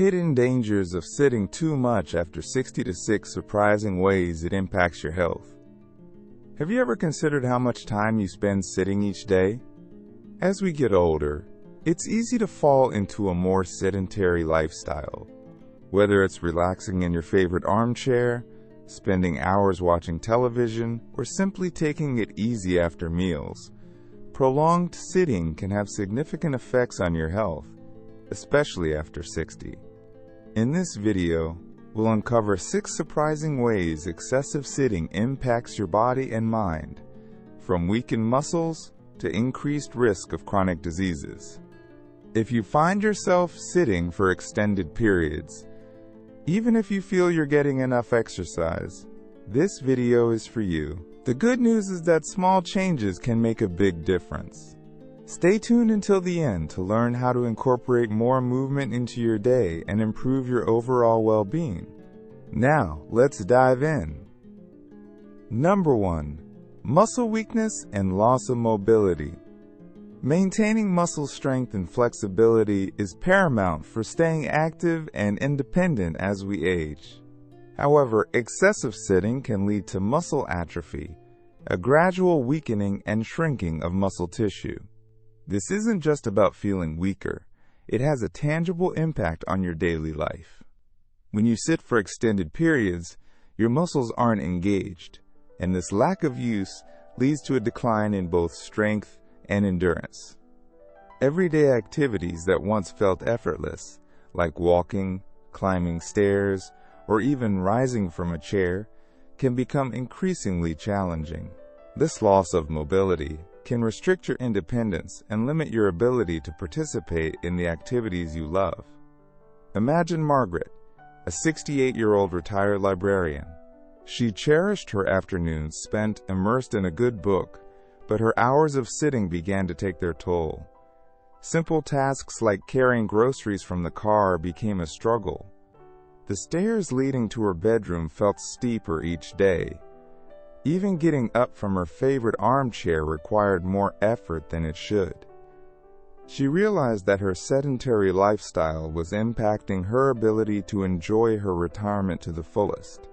Hidden dangers of sitting too much after 60 to 6 surprising ways it impacts your health. Have you ever considered how much time you spend sitting each day? As we get older, it's easy to fall into a more sedentary lifestyle. Whether it's relaxing in your favorite armchair, spending hours watching television, or simply taking it easy after meals, prolonged sitting can have significant effects on your health, especially after 60. In this video, we'll uncover 6 surprising ways excessive sitting impacts your body and mind, from weakened muscles to increased risk of chronic diseases. If you find yourself sitting for extended periods, even if you feel you're getting enough exercise, this video is for you. The good news is that small changes can make a big difference. Stay tuned until the end to learn how to incorporate more movement into your day and improve your overall well-being. Now, let's dive in. Number 1. Muscle weakness and loss of mobility. Maintaining muscle strength and flexibility is paramount for staying active and independent as we age. However, excessive sitting can lead to muscle atrophy, a gradual weakening and shrinking of muscle tissue. This isn't just about feeling weaker. It has a tangible impact on your daily life. When you sit for extended periods, your muscles aren't engaged, and this lack of use leads to a decline in both strength and endurance. Everyday activities that once felt effortless, like walking, climbing stairs, or even rising from a chair, can become increasingly challenging. This loss of mobility can restrict your independence and limit your ability to participate in the activities you love. Imagine Margaret, a 68-year-old retired librarian. She cherished her afternoons spent immersed in a good book, but her hours of sitting began to take their toll. Simple tasks like carrying groceries from the car became a struggle. The stairs leading to her bedroom felt steeper each day. Even getting up from her favorite armchair required more effort than it should. She realized that her sedentary lifestyle was impacting her ability to enjoy her retirement to the fullest.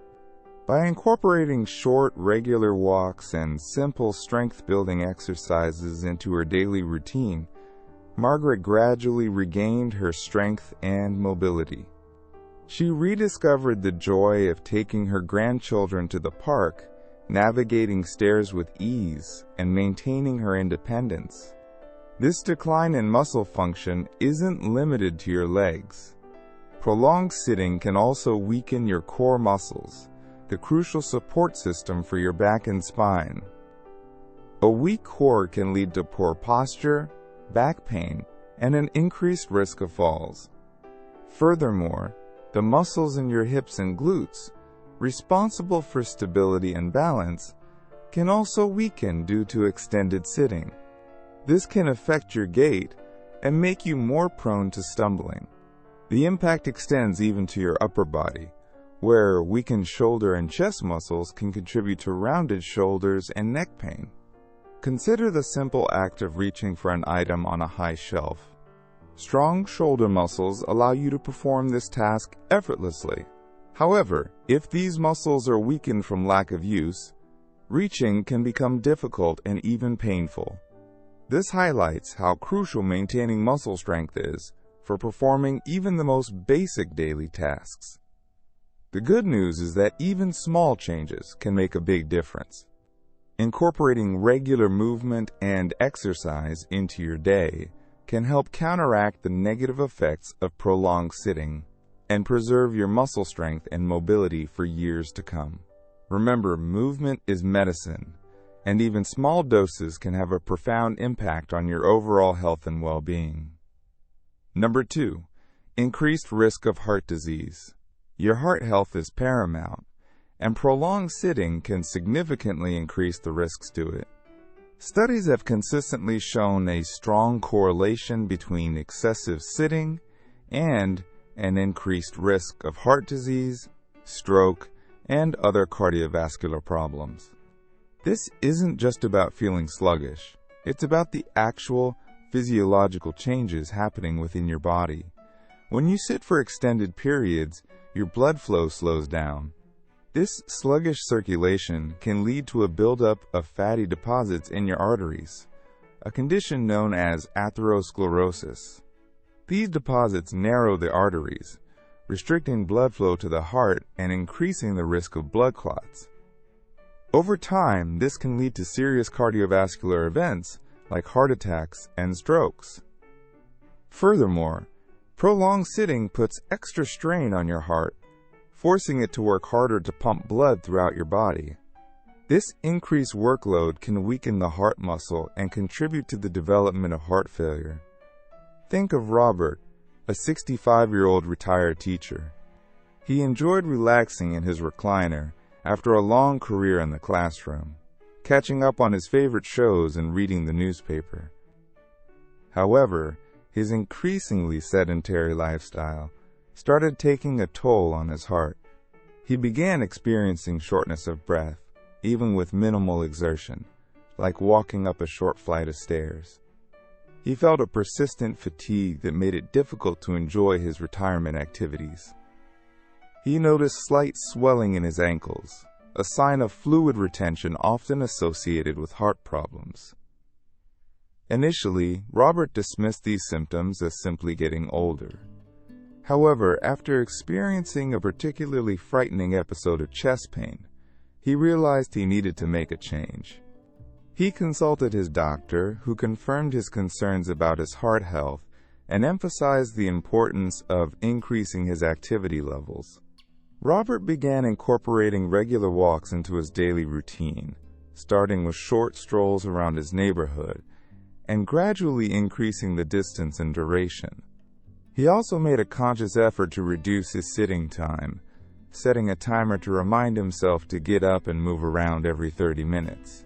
By incorporating short, regular walks and simple strength-building exercises into her daily routine, Margaret gradually regained her strength and mobility. She rediscovered the joy of taking her grandchildren to the park, navigating stairs with ease, and maintaining her independence. This decline in muscle function isn't limited to your legs. Prolonged sitting can also weaken your core muscles, the crucial support system for your back and spine. A weak core can lead to poor posture, back pain, and an increased risk of falls. Furthermore, the muscles in your hips and glutes, responsible for stability and balance, can also weaken due to extended sitting. This can affect your gait and make you more prone to stumbling. The impact extends even to your upper body, where weakened shoulder and chest muscles can contribute to rounded shoulders and neck pain. Consider the simple act of reaching for an item on a high shelf. Strong shoulder muscles allow you to perform this task effortlessly. However, if these muscles are weakened from lack of use, reaching can become difficult and even painful. This highlights how crucial maintaining muscle strength is for performing even the most basic daily tasks. The good news is that even small changes can make a big difference. Incorporating regular movement and exercise into your day can help counteract the negative effects of prolonged sitting and preserve your muscle strength and mobility for years to come. Remember, movement is medicine, and even small doses can have a profound impact on your overall health and well-being. Number 2. Increased risk of heart disease. Your heart health is paramount, and prolonged sitting can significantly increase the risks to it. Studies have consistently shown a strong correlation between excessive sitting and an increased risk of heart disease, stroke, and other cardiovascular problems. This isn't just about feeling sluggish. It's about the actual physiological changes happening within your body. When you sit for extended periods, your blood flow slows down. This sluggish circulation can lead to a buildup of fatty deposits in your arteries, a condition known as atherosclerosis. These deposits narrow the arteries, restricting blood flow to the heart and increasing the risk of blood clots. Over time, this can lead to serious cardiovascular events like heart attacks and strokes. Furthermore, prolonged sitting puts extra strain on your heart, forcing it to work harder to pump blood throughout your body. This increased workload can weaken the heart muscle and contribute to the development of heart failure. Think of Robert, a 65-year-old retired teacher. He enjoyed relaxing in his recliner after a long career in the classroom, catching up on his favorite shows and reading the newspaper. However, his increasingly sedentary lifestyle started taking a toll on his heart. He began experiencing shortness of breath, even with minimal exertion, like walking up a short flight of stairs. He felt a persistent fatigue that made it difficult to enjoy his retirement activities. He noticed slight swelling in his ankles, a sign of fluid retention often associated with heart problems. Initially, Robert dismissed these symptoms as simply getting older. However, after experiencing a particularly frightening episode of chest pain, he realized he needed to make a change. He consulted his doctor, who confirmed his concerns about his heart health and emphasized the importance of increasing his activity levels. Robert began incorporating regular walks into his daily routine, starting with short strolls around his neighborhood and gradually increasing the distance and duration. He also made a conscious effort to reduce his sitting time, setting a timer to remind himself to get up and move around every 30 minutes.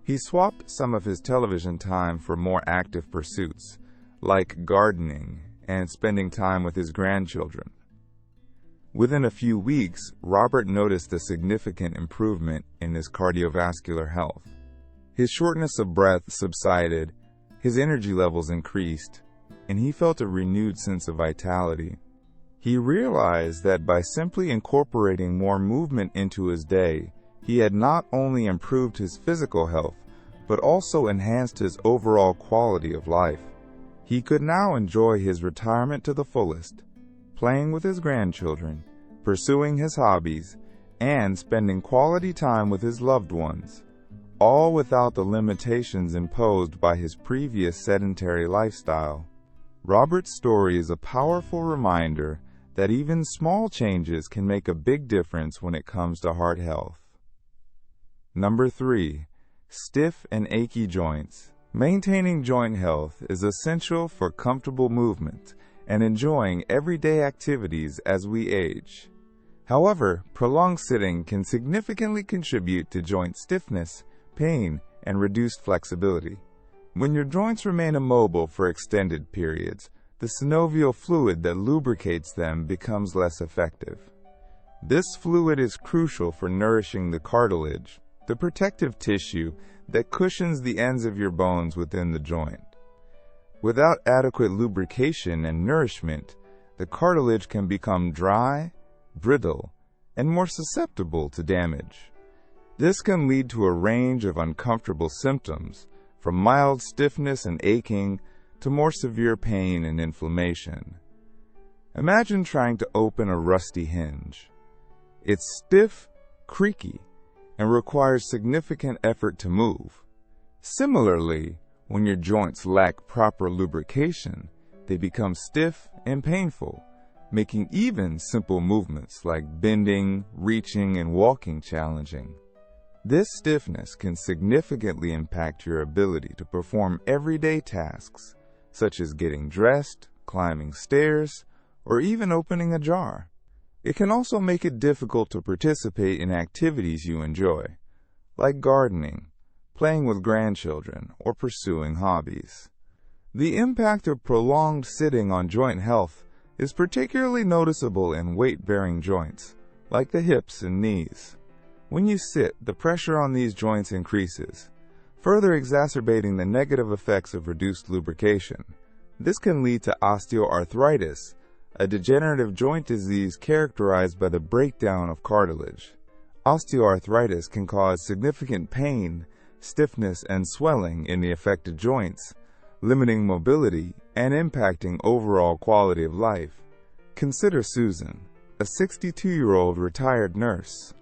He swapped some of his television time for more active pursuits, like gardening and spending time with his grandchildren. Within a few weeks, Robert noticed a significant improvement in his cardiovascular health. His shortness of breath subsided, his energy levels increased, and he felt a renewed sense of vitality. He realized that by simply incorporating more movement into his day, he had not only improved his physical health, but also enhanced his overall quality of life. He could now enjoy his retirement to the fullest, playing with his grandchildren, pursuing his hobbies, and spending quality time with his loved ones, all without the limitations imposed by his previous sedentary lifestyle. Robert's story is a powerful reminder that even small changes can make a big difference when it comes to heart health. Number 3. Stiff and achy joints. Maintaining joint health is essential for comfortable movement and enjoying everyday activities as we age. However, prolonged sitting can significantly contribute to joint stiffness, pain, and reduced flexibility. When your joints remain immobile for extended periods, the synovial fluid that lubricates them becomes less effective. This fluid is crucial for nourishing the cartilage, the protective tissue that cushions the ends of your bones within the joint. Without adequate lubrication and nourishment, the cartilage can become dry, brittle, and more susceptible to damage. This can lead to a range of uncomfortable symptoms, from mild stiffness and aching to more severe pain and inflammation. Imagine trying to open a rusty hinge. It's stiff, creaky, and requires significant effort to move. Similarly, when your joints lack proper lubrication, they become stiff and painful, making even simple movements like bending, reaching, and walking challenging. This stiffness can significantly impact your ability to perform everyday tasks, such as getting dressed, climbing stairs, or even opening a jar. It can also make it difficult to participate in activities you enjoy, like gardening, playing with grandchildren, or pursuing hobbies. The impact of prolonged sitting on joint health is particularly noticeable in weight-bearing joints, like the hips and knees. When you sit, the pressure on these joints increases, further exacerbating the negative effects of reduced lubrication. This can lead to osteoarthritis, a degenerative joint disease characterized by the breakdown of cartilage. Osteoarthritis can cause significant pain, stiffness, and swelling in the affected joints, limiting mobility and impacting overall quality of life. Consider Susan, a 62-year-old retired nurse.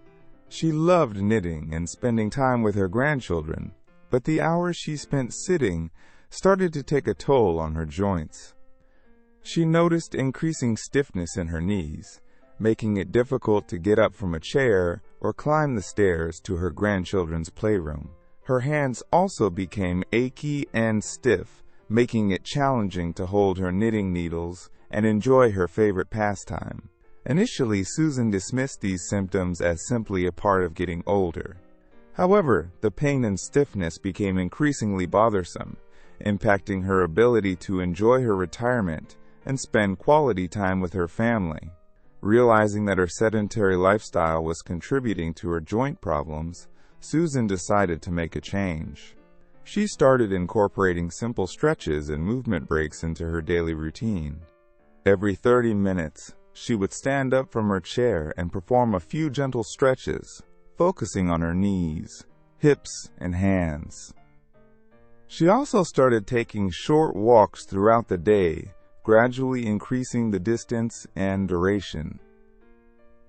She loved knitting and spending time with her grandchildren, but the hours she spent sitting started to take a toll on her joints. She noticed increasing stiffness in her knees, making it difficult to get up from a chair or climb the stairs to her grandchildren's playroom. Her hands also became achy and stiff, making it challenging to hold her knitting needles and enjoy her favorite pastime. Initially, Susan dismissed these symptoms as simply a part of getting older. However, the pain and stiffness became increasingly bothersome, impacting her ability to enjoy her retirement and spend quality time with her family. Realizing that her sedentary lifestyle was contributing to her joint problems, Susan decided to make a change. She started incorporating simple stretches and movement breaks into her daily routine. Every 30 minutes, she would stand up from her chair and perform a few gentle stretches, focusing on her knees, hips, and hands. She also started taking short walks throughout the day, gradually increasing the distance and duration.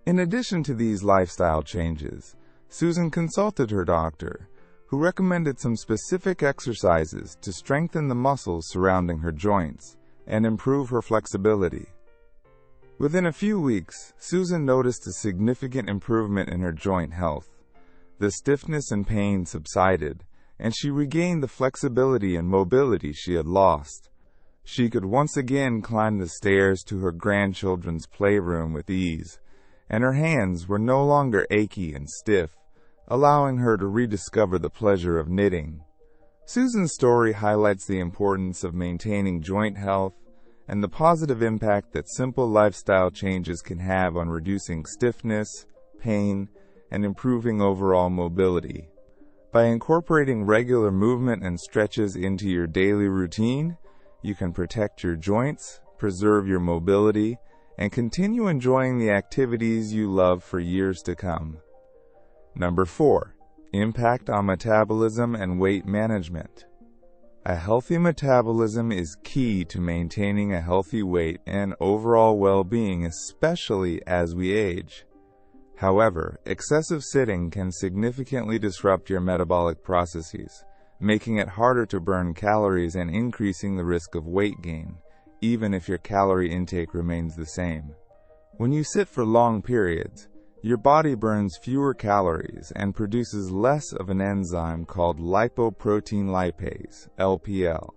In addition to these lifestyle changes, Susan consulted her doctor, who recommended some specific exercises to strengthen the muscles surrounding her joints and improve her flexibility. Within a few weeks, Susan noticed a significant improvement in her joint health. The stiffness and pain subsided, and she regained the flexibility and mobility she had lost. She could once again climb the stairs to her grandchildren's playroom with ease, and her hands were no longer achy and stiff, allowing her to rediscover the pleasure of knitting. Susan's story highlights the importance of maintaining joint health and the positive impact that simple lifestyle changes can have on reducing stiffness, pain, and improving overall mobility. By incorporating regular movement and stretches into your daily routine, you can protect your joints, preserve your mobility, and continue enjoying the activities you love for years to come. Number 4. Impact on metabolism and weight management. A healthy metabolism is key to maintaining a healthy weight and overall well-being, especially as we age. However, excessive sitting can significantly disrupt your metabolic processes, making it harder to burn calories and increasing the risk of weight gain, even if your calorie intake remains the same. When you sit for long periods, your body burns fewer calories and produces less of an enzyme called lipoprotein lipase, LPL.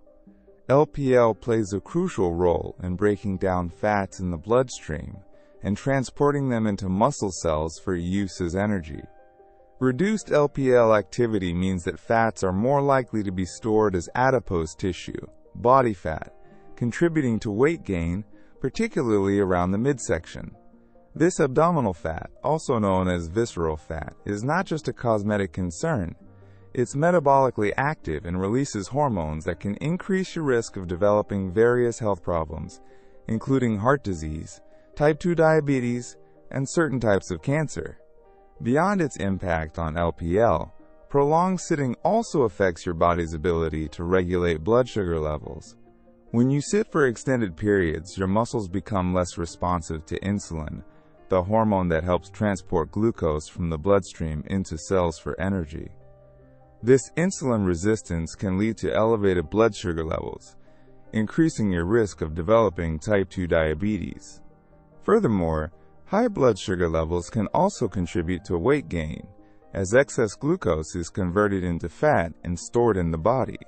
LPL plays a crucial role in breaking down fats in the bloodstream and transporting them into muscle cells for use as energy. Reduced LPL activity means that fats are more likely to be stored as adipose tissue, body fat, contributing to weight gain, particularly around the midsection. This abdominal fat, also known as visceral fat, is not just a cosmetic concern. It's metabolically active and releases hormones that can increase your risk of developing various health problems, including heart disease, type 2 diabetes, and certain types of cancer. Beyond its impact on LPL, prolonged sitting also affects your body's ability to regulate blood sugar levels. When you sit for extended periods, your muscles become less responsive to insulin, the hormone that helps transport glucose from the bloodstream into cells for energy. This insulin resistance can lead to elevated blood sugar levels, increasing your risk of developing type 2 diabetes. Furthermore, high blood sugar levels can also contribute to weight gain, as excess glucose is converted into fat and stored in the body.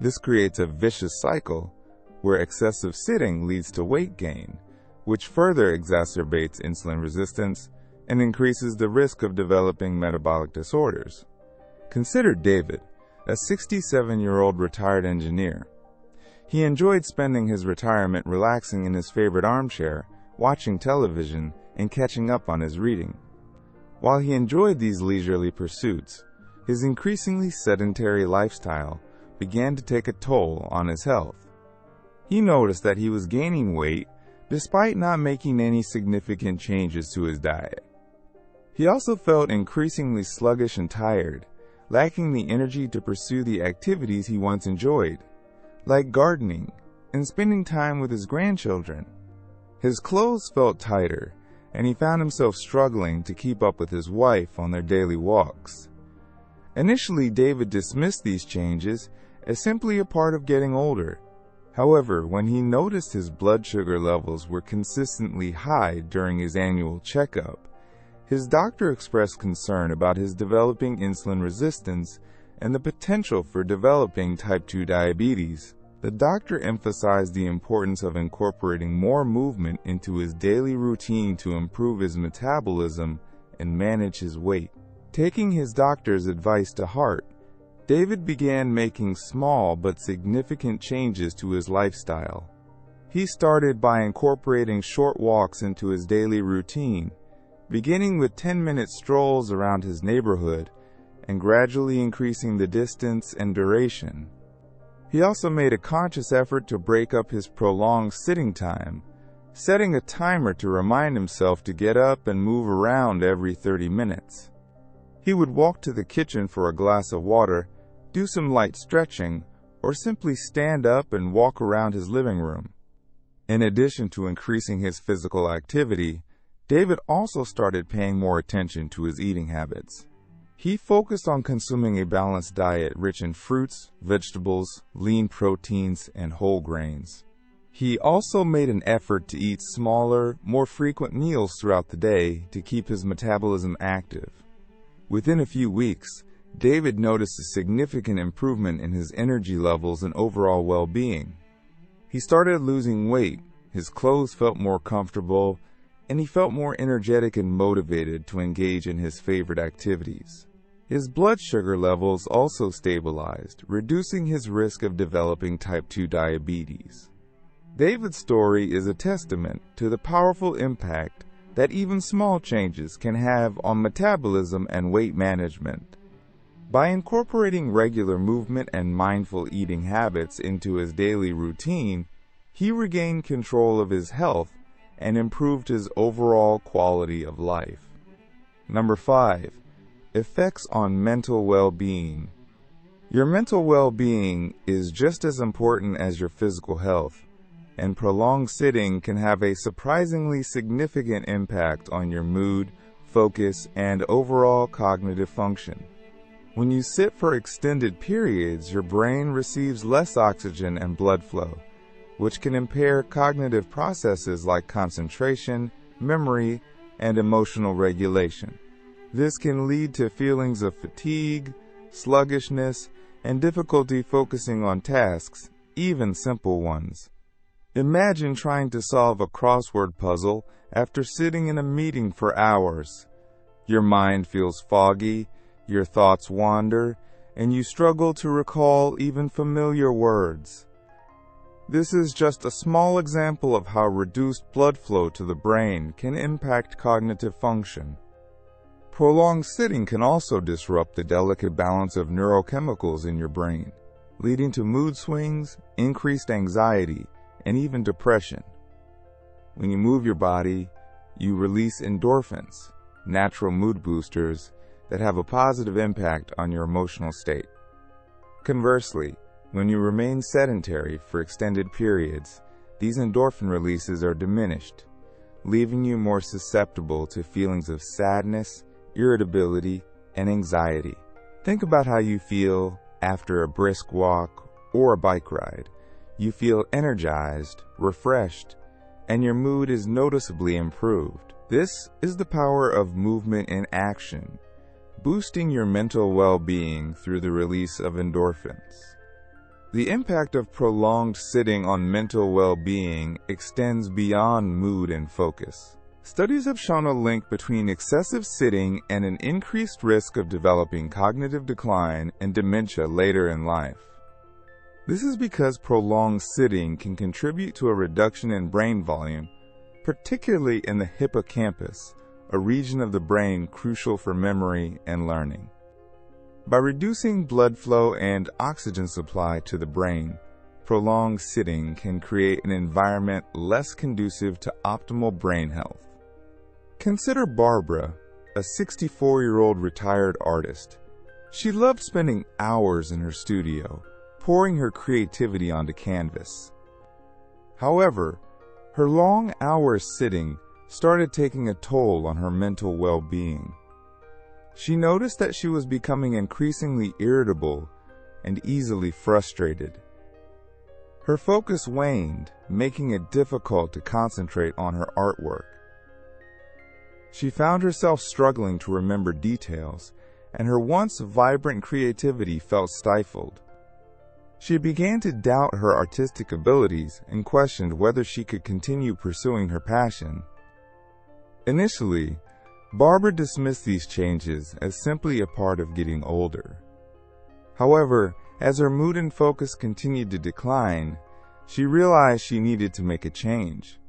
This creates a vicious cycle where excessive sitting leads to weight gain, which further exacerbates insulin resistance and increases the risk of developing metabolic disorders. Consider David, a 67-year-old retired engineer. He enjoyed spending his retirement relaxing in his favorite armchair, watching television, and catching up on his reading. While he enjoyed these leisurely pursuits, his increasingly sedentary lifestyle began to take a toll on his health. He noticed that he was gaining weight despite not making any significant changes to his diet. He also felt increasingly sluggish and tired, lacking the energy to pursue the activities he once enjoyed, like gardening and spending time with his grandchildren. His clothes felt tighter, and he found himself struggling to keep up with his wife on their daily walks. Initially, David dismissed these changes as simply a part of getting older. However, when he noticed his blood sugar levels were consistently high during his annual checkup, his doctor expressed concern about his developing insulin resistance and the potential for developing type 2 diabetes. The doctor emphasized the importance of incorporating more movement into his daily routine to improve his metabolism and manage his weight. Taking his doctor's advice to heart, David began making small but significant changes to his lifestyle. He started by incorporating short walks into his daily routine, beginning with 10-minute strolls around his neighborhood and gradually increasing the distance and duration. He also made a conscious effort to break up his prolonged sitting time, setting a timer to remind himself to get up and move around every 30 minutes. He would walk to the kitchen for a glass of water, do some light stretching, or simply stand up and walk around his living room. In addition to increasing his physical activity, David also started paying more attention to his eating habits. He focused on consuming a balanced diet rich in fruits, vegetables, lean proteins, and whole grains. He also made an effort to eat smaller, more frequent meals throughout the day to keep his metabolism active. Within a few weeks, David noticed a significant improvement in his energy levels and overall well-being. He started losing weight, his clothes felt more comfortable, and he felt more energetic and motivated to engage in his favorite activities. His blood sugar levels also stabilized, reducing his risk of developing type 2 diabetes. David's story is a testament to the powerful impact that even small changes can have on metabolism and weight management. By incorporating regular movement and mindful eating habits into his daily routine, he regained control of his health and improved his overall quality of life. Number 5. Effects on mental well-being. Your mental well-being is just as important as your physical health, and prolonged sitting can have a surprisingly significant impact on your mood, focus, and overall cognitive function. When you sit for extended periods, your brain receives less oxygen and blood flow, which can impair cognitive processes like concentration, memory, and emotional regulation. This can lead to feelings of fatigue, sluggishness, and difficulty focusing on tasks, even simple ones. Imagine trying to solve a crossword puzzle after sitting in a meeting for hours. Your mind feels foggy, your thoughts wander, and you struggle to recall even familiar words. This is just a small example of how reduced blood flow to the brain can impact cognitive function. Prolonged sitting can also disrupt the delicate balance of neurochemicals in your brain, leading to mood swings, increased anxiety, and even depression. When you move your body, you release endorphins, natural mood boosters that have a positive impact on your emotional state. Conversely, when you remain sedentary for extended periods, these endorphin releases are diminished, leaving you more susceptible to feelings of sadness, irritability, and anxiety. Think about how you feel after a brisk walk or a bike ride. You feel energized, refreshed, and your mood is noticeably improved. This is the power of movement in action, boosting your mental well-being through the release of endorphins. The impact of prolonged sitting on mental well-being extends beyond mood and focus. Studies have shown a link between excessive sitting and an increased risk of developing cognitive decline and dementia later in life. This is because prolonged sitting can contribute to a reduction in brain volume, particularly in the hippocampus, a region of the brain crucial for memory and learning. By reducing blood flow and oxygen supply to the brain, prolonged sitting can create an environment less conducive to optimal brain health. Consider Barbara, a 64-year-old retired artist. She loved spending hours in her studio, pouring her creativity onto canvas. However, her long hours sitting started taking a toll on her mental well-being. She noticed that she was becoming increasingly irritable and easily frustrated. Her focus waned, making it difficult to concentrate on her artwork. She found herself struggling to remember details, and her once vibrant creativity felt stifled. She began to doubt her artistic abilities and questioned whether she could continue pursuing her passion. Initially, Barbara dismissed these changes as simply a part of getting older. However, as her mood and focus continued to decline, she realized she needed to make a change.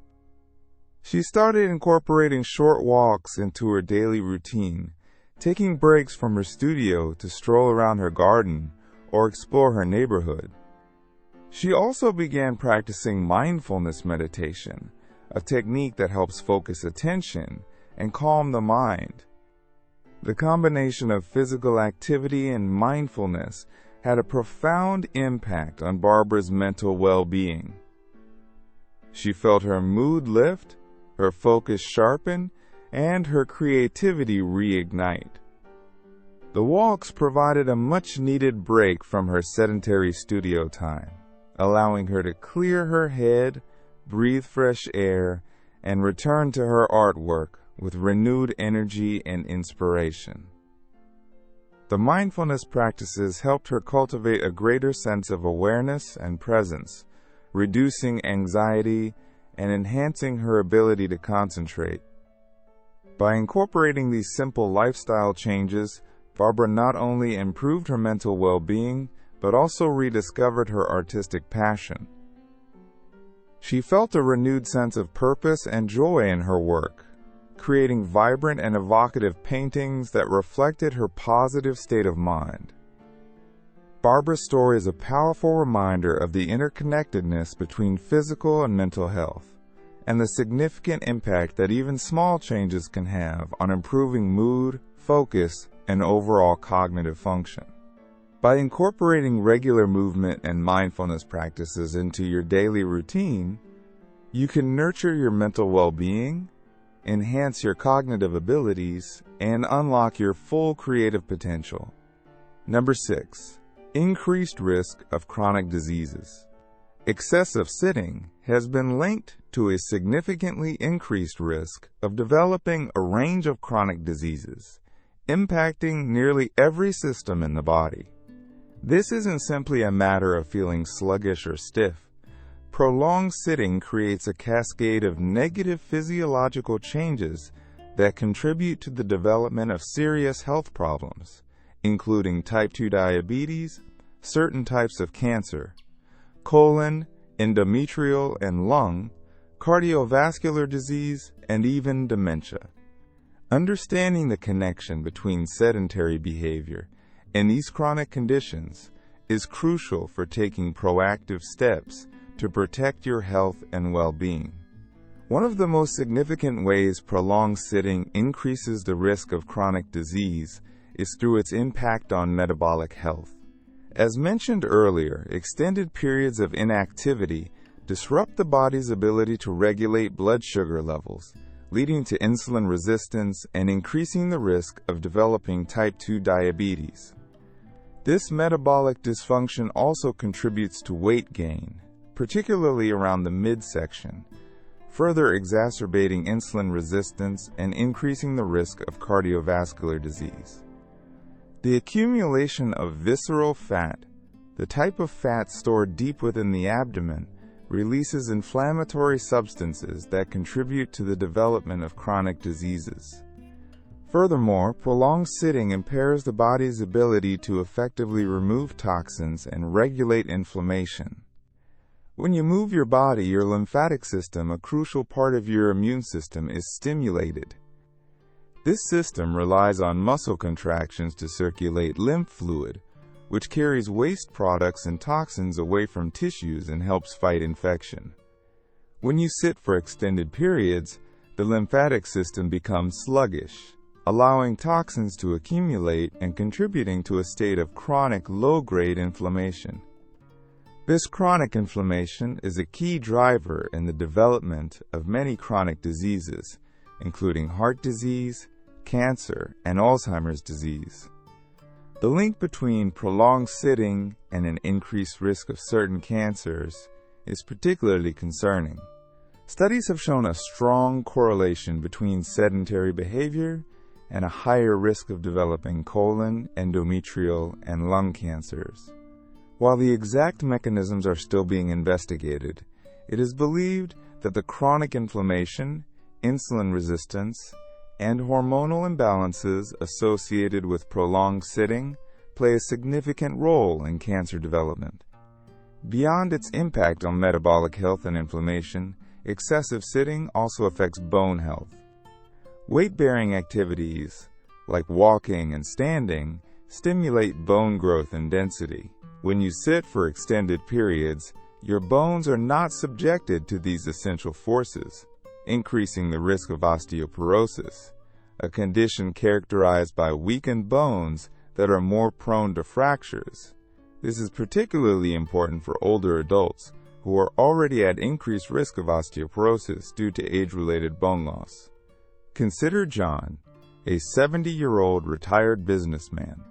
She started incorporating short walks into her daily routine, taking breaks from her studio to stroll around her garden or explore her neighborhood. She also began practicing mindfulness meditation, a technique that helps focus attention and calm the mind. The combination of physical activity and mindfulness had a profound impact on Barbara's mental well-being. She felt her mood lift, her focus sharpen, and her creativity reignite. The walks provided a much-needed break from her sedentary studio time, allowing her to clear her head, breathe fresh air, and return to her artwork with renewed energy and inspiration. The mindfulness practices helped her cultivate a greater sense of awareness and presence, reducing anxiety and enhancing her ability to concentrate. By incorporating these simple lifestyle changes, Barbara not only improved her mental well-being, but also rediscovered her artistic passion. She felt a renewed sense of purpose and joy in her work, creating vibrant and evocative paintings that reflected her positive state of mind. Barbara's story is a powerful reminder of the interconnectedness between physical and mental health, and the significant impact that even small changes can have on improving mood, focus, and overall cognitive function. By incorporating regular movement and mindfulness practices into your daily routine, you can nurture your mental well-being, enhance your cognitive abilities, and unlock your full creative potential. Number 6. Increased risk of chronic diseases. Excessive sitting has been linked to a significantly increased risk of developing a range of chronic diseases, impacting nearly every system in the body. This isn't simply a matter of feeling sluggish or stiff. Prolonged sitting creates a cascade of negative physiological changes that contribute to the development of serious health problems, including type 2 diabetes, certain types of cancer, colon, endometrial and lung, cardiovascular disease, and even dementia. Understanding the connection between sedentary behavior and these chronic conditions is crucial for taking proactive steps to protect your health and well-being. One of the most significant ways prolonged sitting increases the risk of chronic disease is through its impact on metabolic health. As mentioned earlier, extended periods of inactivity disrupt the body's ability to regulate blood sugar levels, leading to insulin resistance and increasing the risk of developing type 2 diabetes. This metabolic dysfunction also contributes to weight gain, particularly around the midsection, further exacerbating insulin resistance and increasing the risk of cardiovascular disease. The accumulation of visceral fat, the type of fat stored deep within the abdomen, releases inflammatory substances that contribute to the development of chronic diseases. Furthermore, prolonged sitting impairs the body's ability to effectively remove toxins and regulate inflammation. When you move your body, your lymphatic system, a crucial part of your immune system, is stimulated. This system relies on muscle contractions to circulate lymph fluid, which carries waste products and toxins away from tissues and helps fight infection. When you sit for extended periods, the lymphatic system becomes sluggish, allowing toxins to accumulate and contributing to a state of chronic low-grade inflammation. This chronic inflammation is a key driver in the development of many chronic diseases, including heart disease, cancer, and Alzheimer's disease. The link between prolonged sitting and an increased risk of certain cancers is particularly concerning. Studies have shown a strong correlation between sedentary behavior and a higher risk of developing colon, endometrial, and lung cancers. While the exact mechanisms are still being investigated, it is believed that the chronic inflammation, insulin resistance, and hormonal imbalances associated with prolonged sitting play a significant role in cancer development. Beyond its impact on metabolic health and inflammation, excessive sitting also affects bone health. Weight-bearing activities, like walking and standing, stimulate bone growth and density. When you sit for extended periods, your bones are not subjected to these essential forces, increasing the risk of osteoporosis, a condition characterized by weakened bones that are more prone to fractures. This is particularly important for older adults who are already at increased risk of osteoporosis due to age-related bone loss. Consider John, a 70-year-old retired businessman.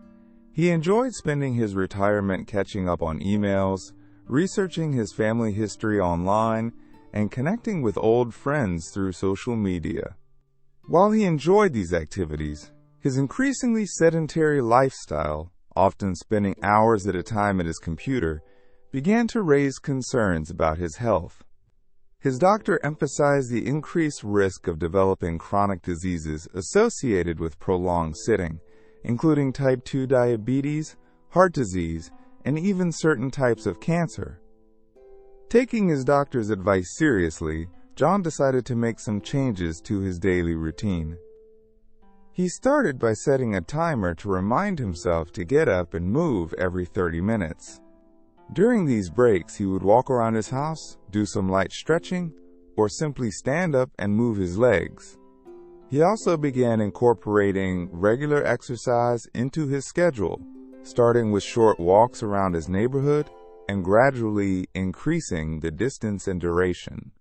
He enjoyed spending his retirement catching up on emails, researching his family history online, and connecting with old friends through social media. While he enjoyed these activities, his increasingly sedentary lifestyle, often spending hours at a time at his computer, began to raise concerns about his health. His doctor emphasized the increased risk of developing chronic diseases associated with prolonged sitting, including type 2 diabetes, heart disease, and even certain types of cancer. Taking his doctor's advice seriously, John decided to make some changes to his daily routine. He started by setting a timer to remind himself to get up and move every 30 minutes. During these breaks, he would walk around his house, do some light stretching, or simply stand up and move his legs. He also began incorporating regular exercise into his schedule, starting with short walks around his neighborhood and gradually increasing the distance and duration.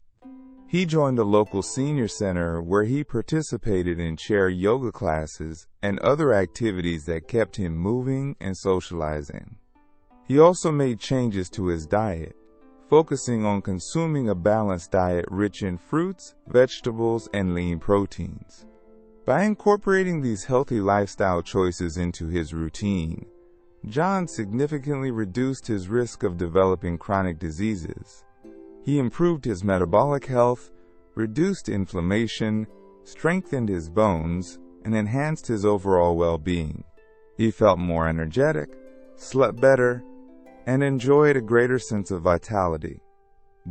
He joined a local senior center where he participated in chair yoga classes and other activities that kept him moving and socializing. He also made changes to his diet, focusing on consuming a balanced diet rich in fruits, vegetables, and lean proteins. By incorporating these healthy lifestyle choices into his routine, John significantly reduced his risk of developing chronic diseases. He improved his metabolic health, reduced inflammation, strengthened his bones, and enhanced his overall well-being. He felt more energetic, slept better, and enjoyed a greater sense of vitality.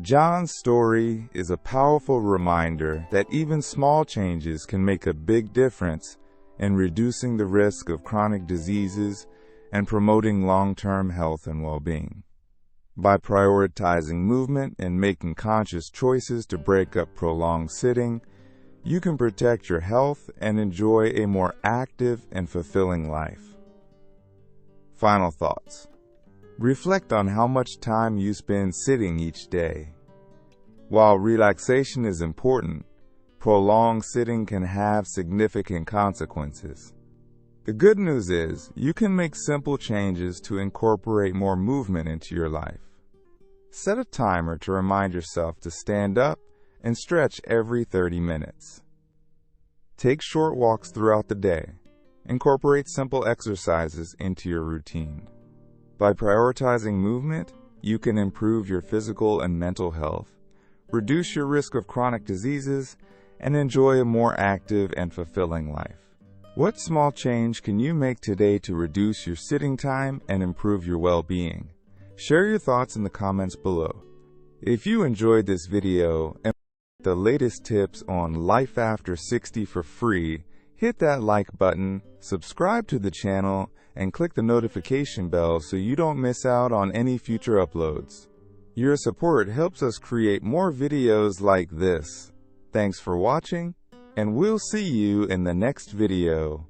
John's story is a powerful reminder that even small changes can make a big difference in reducing the risk of chronic diseases and promoting long-term health and well-being. By prioritizing movement and making conscious choices to break up prolonged sitting, you can protect your health and enjoy a more active and fulfilling life. Final thoughts. Reflect on how much time you spend sitting each day. While relaxation is important, prolonged sitting can have significant consequences. The good news is you can make simple changes to incorporate more movement into your life. Set a timer to remind yourself to stand up and stretch every 30 minutes. Take short walks throughout the day. Incorporate simple exercises into your routine. By prioritizing movement, you can improve your physical and mental health, reduce your risk of chronic diseases, and enjoy a more active and fulfilling life. What small change can you make today to reduce your sitting time and improve your well-being? Share your thoughts in the comments below. If you enjoyed this video and want the latest tips on life after 60 for free, hit that like button, subscribe to the channel, and click the notification bell so you don't miss out on any future uploads. Your support helps us create more videos like this. Thanks for watching, and we'll see you in the next video.